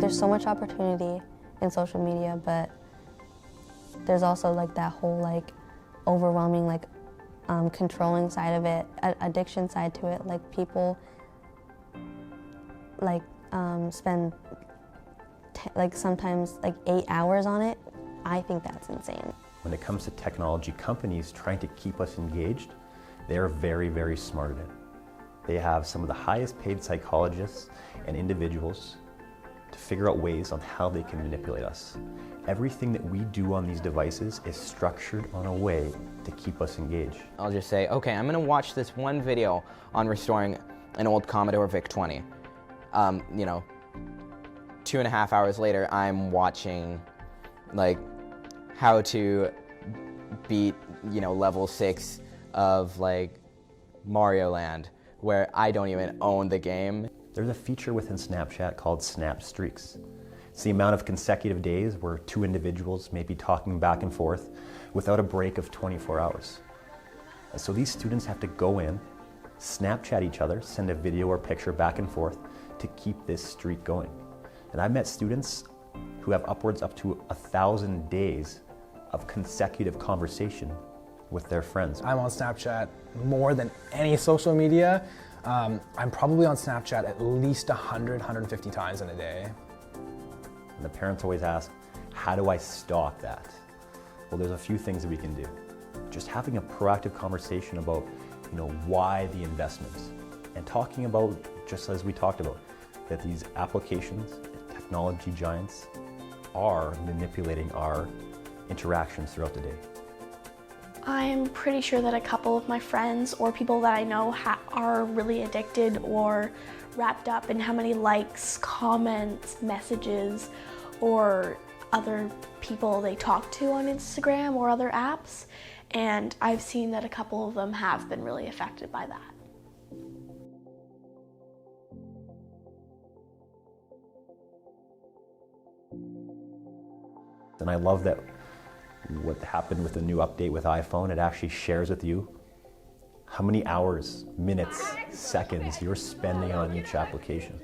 there's so much opportunity in social media, but there's also like that whole like overwhelming like controlling side of it, addiction side to it. Like people like spend like sometimes like 8 hours on it. I think that's insane. When it comes to technology companies trying to keep us engaged, they're very, very smart at it. They have some of the highest paid psychologists and individuals to figure out ways on how they can manipulate us. Everything that we do on these devices is structured on a way to keep us engaged. I'll just say, okay, I'm gonna watch this one video on restoring an old Commodore VIC-20. You know, 2.5 hours later, I'm watching like how to beat, you know, level 6 of like Mario Land, where I don't even own the game. There's a feature within Snapchat called Snap Streaks. It's the amount of consecutive days where two individuals may be talking back and forth without a break of 24 hours. And so these students have to go in, Snapchat each other, send a video or picture back and forth to keep this streak going. And I've met students who have upwards up to 1,000 days of consecutive conversation with their friends. I'm on Snapchat more than any social media. I'm probably on Snapchat at least 100, 150 times in a day. And the parents always ask, how do I stop that? Well, there's a few things that we can do. Just having a proactive conversation about, you know, why the investments, and talking about, just as we talked about, that these applications, technology giants, are manipulating our interactions throughout the day. I'm pretty sure that a couple of my friends or people that I know are really addicted or wrapped up in how many likes, comments, messages, or other people they talk to on Instagram or other apps. And I've seen that a couple of them have been really affected by that. And I love that what happened with the new update with iPhone, it actually shares with you how many hours, minutes, seconds you're spending on each application.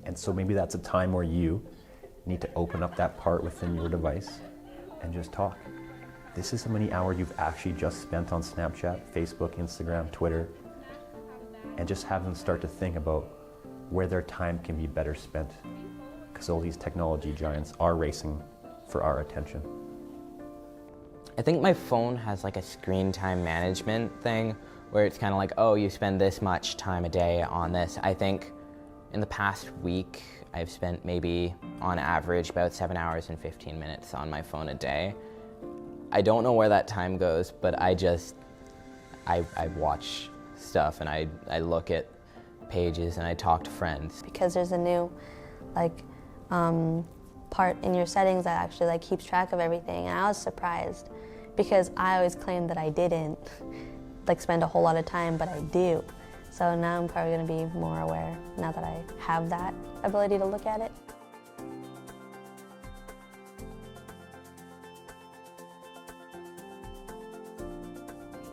And so maybe that's a time where you need to open up that part within your device and just talk. This is how many hours you've actually just spent on Snapchat, Facebook, Instagram, Twitter, and just have them start to think about where their time can be better spent, because all these technology giants are racing for our attention. I think my phone has like a screen time management thing where it's kind of like, oh, you spend this much time a day on this. I think in the past week, I've spent maybe on average about 7 hours and 15 minutes on my phone a day. I don't know where that time goes, but I watch stuff and I look at pages and I talk to friends. Because there's a new like part in your settings that actually like keeps track of everything, and I was surprised because I always claimed that I didn't like spend a whole lot of time, but I do. So now I'm probably going to be more aware now that I have that ability to look at it.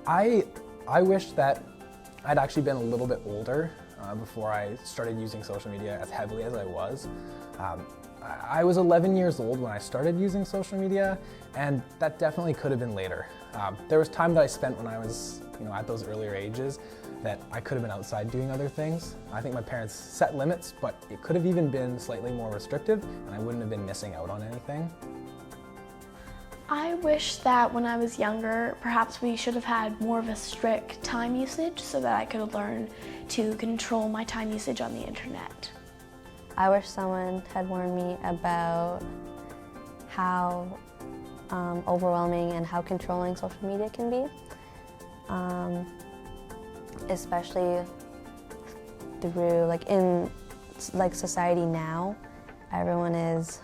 I wish that I'd actually been a little bit older before I started using social media as heavily as I was. I was 11 years old when I started using social media, and that definitely could have been later. There was time that I spent when I was, at those earlier ages that I could have been outside doing other things. I think my parents set limits, but it could have even been slightly more restrictive, and I wouldn't have been missing out on anything. I wish that when I was younger, perhaps we should have had more of a strict time usage so that I could have learned to control my time usage on the internet. I wish someone had warned me about how overwhelming and how controlling social media can be, especially through in society now. Everyone is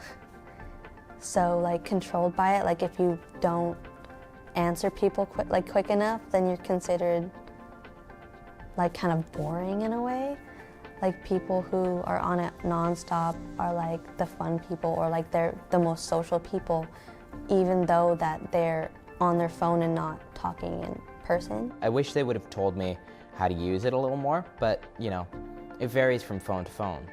so controlled by it. If you don't answer people quick enough, then you're considered kind of boring in a way. People who are on it nonstop are the fun people, or they're the most social people, even though that they're on their phone and not talking in person. I wish they would have told me how to use it a little more, but it varies from phone to phone.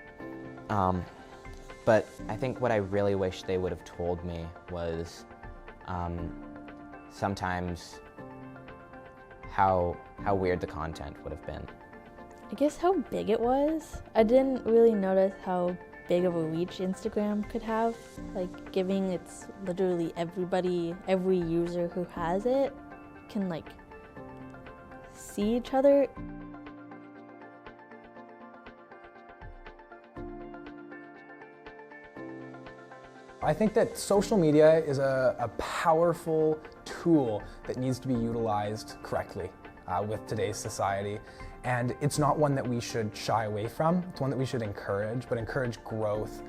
But I think what I really wish they would have told me was sometimes how weird the content would have been. I guess how big it was. I didn't really notice how big of a reach Instagram could have. Like giving it's literally everybody, every user who has it can like see each other. I think that social media is a powerful tool that needs to be utilized correctly with today's society. And it's not one that we should shy away from. It's one that we should encourage, but encourage growth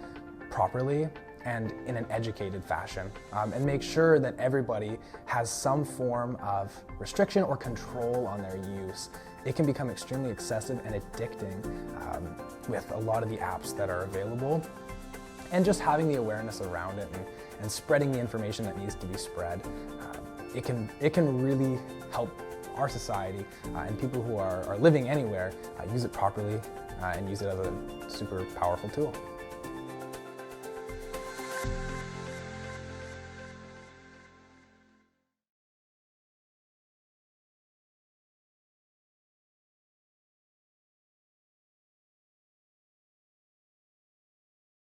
properly and in an educated fashion. And make sure that everybody has some form of restriction or control on their use. It can become extremely excessive and addicting with a lot of the apps that are available. And just having the awareness around it and spreading the information that needs to be spread, it can really help our society and people who are living anywhere use it properly and use it as a super powerful tool.